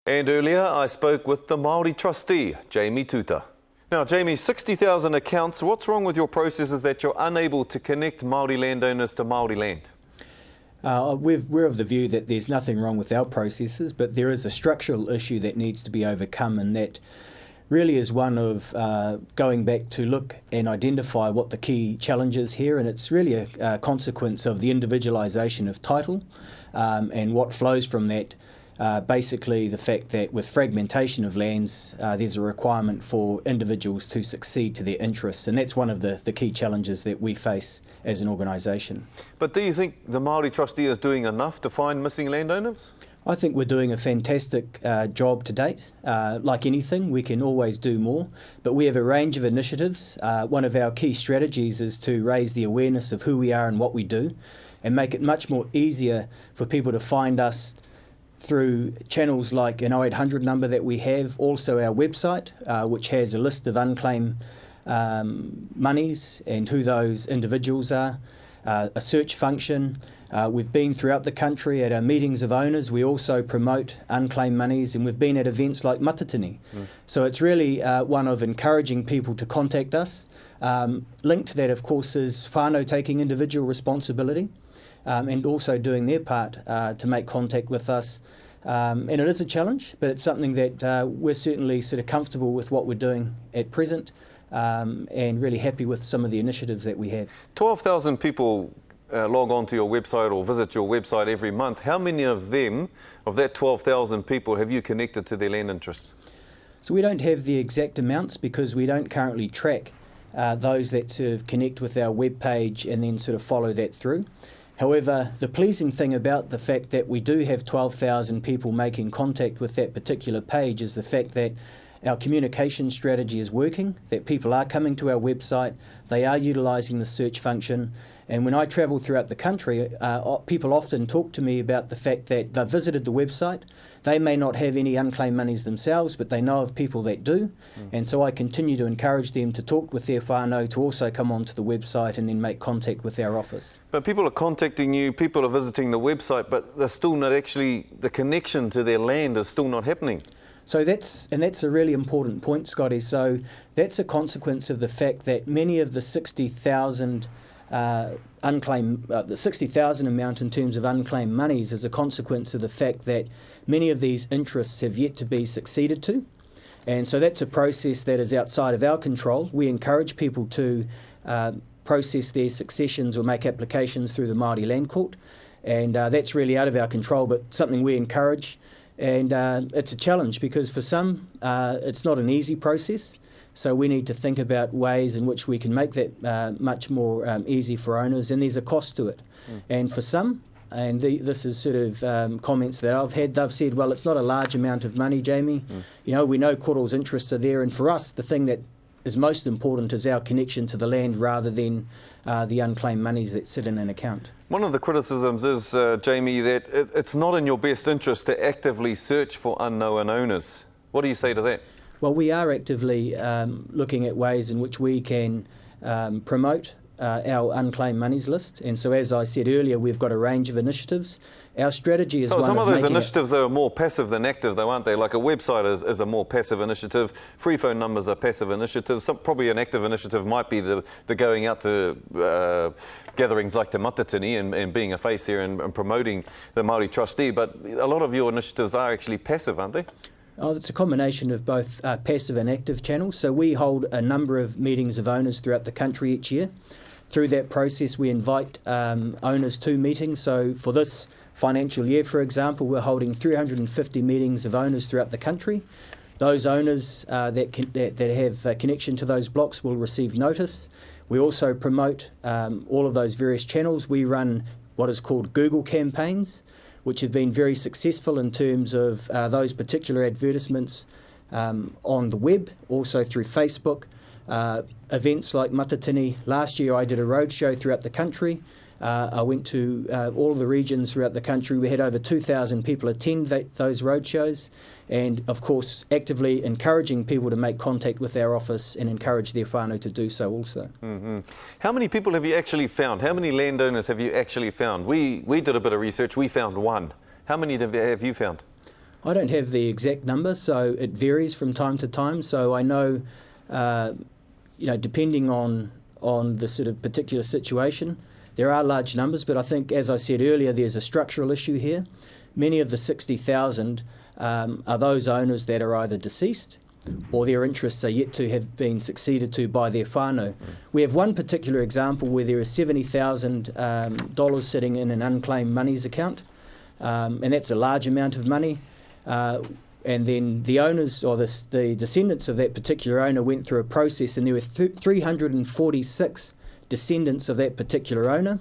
And earlier I spoke with the Māori trustee, Jamie Tuuta. Now Jamie, 60,000 accounts, what's wrong with your processes that you're unable to connect Māori landowners to Māori land? We're of the view that there's nothing wrong with our processes, but there is a structural issue that needs to be overcome, and that really is one of going back to look and identify what the key challenge is here, and it's really a consequence of the individualisation of title and what flows from that. Basically the fact that with fragmentation of lands there's a requirement for individuals to succeed to their interests, and that's one of the key challenges that we face as an organisation. But do you think the Māori trustee is doing enough to find missing landowners? I think we're doing a fantastic job to date. Like anything, we can always do more, but we have a range of initiatives. One of our key strategies is to raise the awareness of who we are and what we do, and make it much more easier for people to find us through channels like an 0800 number that we have, also our website, which has a list of unclaimed monies and who those individuals are, a search function. We've been throughout the country at our meetings of owners. We also promote unclaimed monies, and we've been at events like Matatini. So it's really one of encouraging people to contact us. Linked to that, of course, is whānau taking individual responsibility. And also doing their part to make contact with us. And it is a challenge, but it's something that we're certainly sort of comfortable with what we're doing at present, and really happy with some of the initiatives that we have. 12,000 people log on to your website or visit your website every month. How many of them, of that 12,000 people, have you connected to their land interests? So we don't have the exact amounts because we don't currently track those that sort of connect with our web page and then sort of follow that through. However, the pleasing thing about the fact that we do have 12,000 people making contact with that particular page is the fact that our communication strategy is working, that people are coming to our website, they are utilising the search function. And when I travel throughout the country, people often talk to me about the fact that they've visited the website. They may not have any unclaimed monies themselves, but they know of people that do. And so I continue to encourage them to talk with their whānau, to also come onto the website and then make contact with our office. But people are contacting you, people are visiting the website, but they're still not actually, the connection to their land is still not happening. So that's a really important point, Scotty. So that's a consequence of the fact that many of the 60,000 unclaimed, the 60,000 amount in terms of unclaimed monies is a consequence of the fact that many of these interests have yet to be succeeded to. And so that's a process that is outside of our control. We encourage people to process their successions or make applications through the Māori Land Court. And that's really out of our control, but something we encourage. And it's a challenge because for some, it's not an easy process. So we need to think about ways in which we can make that much more easy for owners, and there's a cost to it. And for some, and this is sort of comments that I've had, they've said, well, it's not a large amount of money, Jamie. You know, we know Koro's interests are there, and for us, the thing that is most important is our connection to the land rather than the unclaimed monies that sit in an account. One of the criticisms is, Jamie, that it's not in your best interest to actively search for unknown owners. What do you say to that? Well, we are actively looking at ways in which we can promote our unclaimed monies list. And so, as I said earlier, we've got a range of initiatives. Our strategy is one of some of those initiatives are more passive than active, though, aren't they? Like a website is a more passive initiative. Free phone numbers are passive initiatives. Probably an active initiative might be the going out to gatherings like Te Matatini and being a face there and promoting the Māori trustee. But a lot of your initiatives are actually passive, aren't they? Oh, it's a combination of both passive and active channels. So we hold a number of meetings of owners throughout the country each year. Through that process, we invite owners to meetings. So for this financial year, for example, we're holding 350 meetings of owners throughout the country. Those owners that have a connection to those blocks will receive notice. We also promote all of those various channels. We run what is called Google campaigns, which have been very successful in terms of those particular advertisements on the web, also through Facebook. Events like Matatini. Last year I did a roadshow throughout the country. I went to all of the regions throughout the country. We had over 2,000 people attend those roadshows, and of course actively encouraging people to make contact with our office and encourage their whānau to do so also. How many people have you actually found? How many landowners have you actually found? We did a bit of research. We found one. How many have you found? I don't have the exact number, so it varies from time to time. So I know, depending on the sort of particular situation, there are large numbers, but I think, as I said earlier, there's a structural issue here. Many of the 60,000 are those owners that are either deceased or their interests are yet to have been succeeded to by their whānau. We have one particular example where there is $70,000 sitting in an unclaimed monies account, and that's a large amount of money. And then the owners or the descendants of that particular owner went through a process, and there were 346 descendants of that particular owner.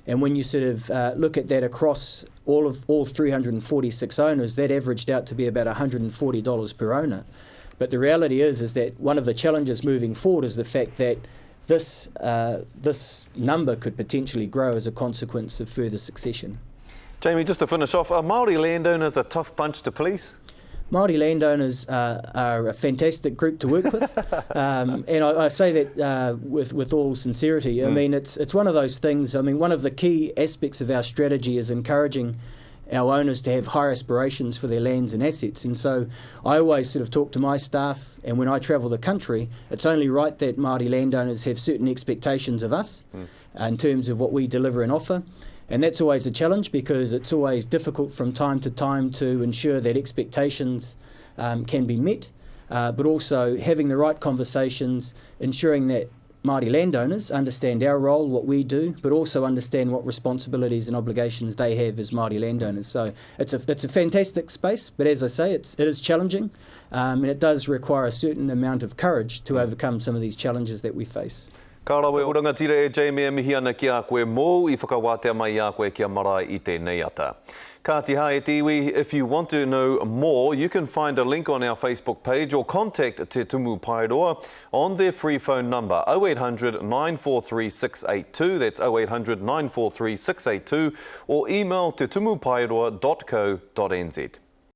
And when you sort of look at that across all 346 owners, that averaged out to be about $140 per owner. But the reality is that one of the challenges moving forward is the fact that this number could potentially grow as a consequence of further succession. Jamie, just to finish off, are Māori landowners a tough bunch to police? Māori landowners are a fantastic group to work with, and I say that with all sincerity. I mean, it's one of those things. I mean, one of the key aspects of our strategy is encouraging our owners to have high aspirations for their lands and assets. And so I always sort of talk to my staff, and when I travel the country, it's only right that Māori landowners have certain expectations of us in terms of what we deliver and offer. And that's always a challenge, because it's always difficult from time to time to ensure that expectations can be met, but also having the right conversations, ensuring that Māori landowners understand our role, what we do, but also understand what responsibilities and obligations they have as Māori landowners. So it's a fantastic space, but as I say, it is challenging, and it does require a certain amount of courage to overcome some of these challenges that we face. Ka rawe uranga tira e Jamie mihi ana ki a koe mō I whakawātea mai a koe kia marae I tēnei ata. Ka te hae te iwi, if you want to know more, you can find a link on our Facebook page or contact Te Tumu Paeroa on their free phone number 0800 943 682, that's 0800 943 682, or email tetumupaeroa.co.nz.